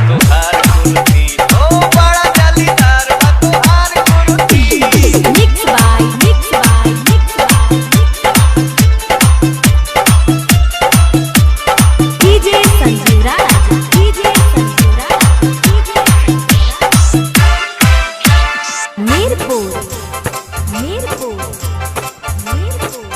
तोहार कुर्ती, ओ बड़ा जालीदार बा तोहार कुर्ती। Mixed by DJ Sanju Raj, DJ Sanju Raj, Mirpur, Mirpur, Mirpur.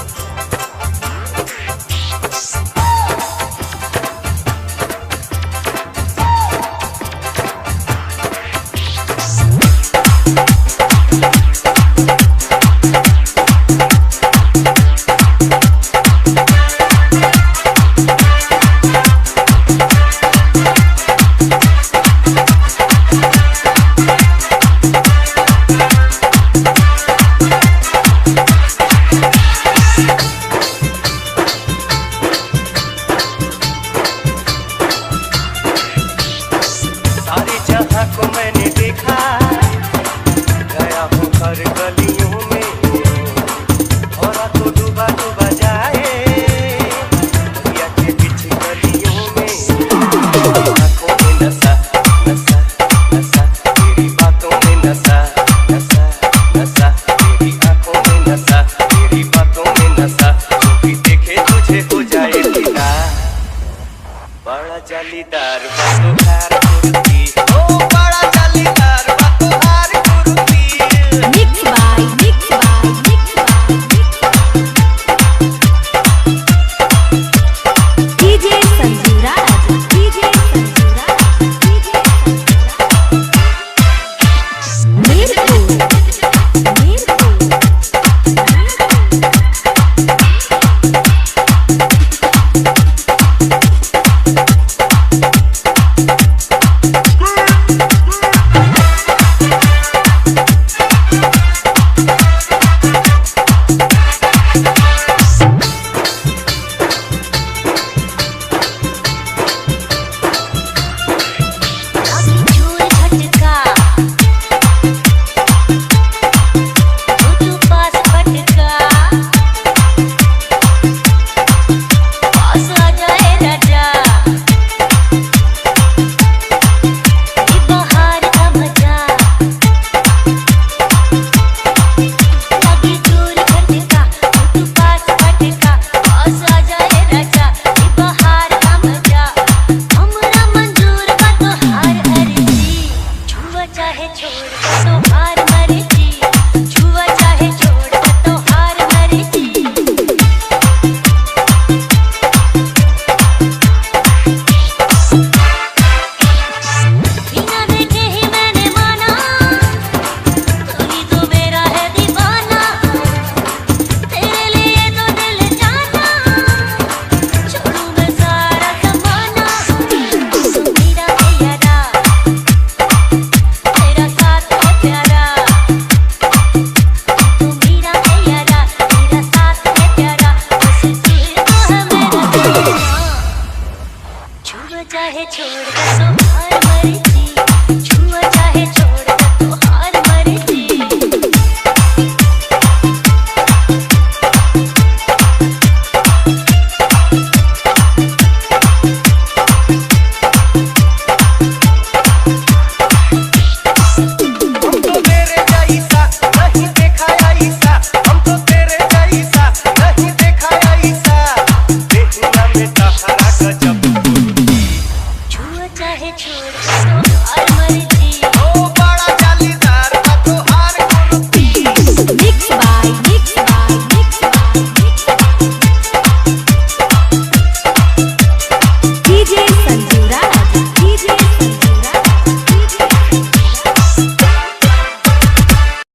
सारी जगह को मैंने देखा, गया हूँ हर गलियों में, भौरा तो डूबा डूबा जाए या के पीछे गलियों में। आँखों में नशा नशा नशा, तेरी बातों में नशा नशा नशा, तेरी आँखों में नशा, तेरी बातों में नशा, जो भी देखे तुझे हो जाए फिदा। बड़ा जालीदार बा तोहार कुर्ती, ओ बड़ा जालीदार बा तोहार कुर्ती। Mixed by DJ Sanju Raj, DJ Sanju Raj, DJ Sanju Raj. Mirpur, Mirpur, झूल झटका तू पास फटका, पास आ जाए राजा, ये बहार का मजा। लगी झूल झटका तू पास फटका, पास आ जाए राजा, ये बहार का मजा। हमरा मंजूर बा तोहार अर्जी, छुआ चाहे छोड़ दो।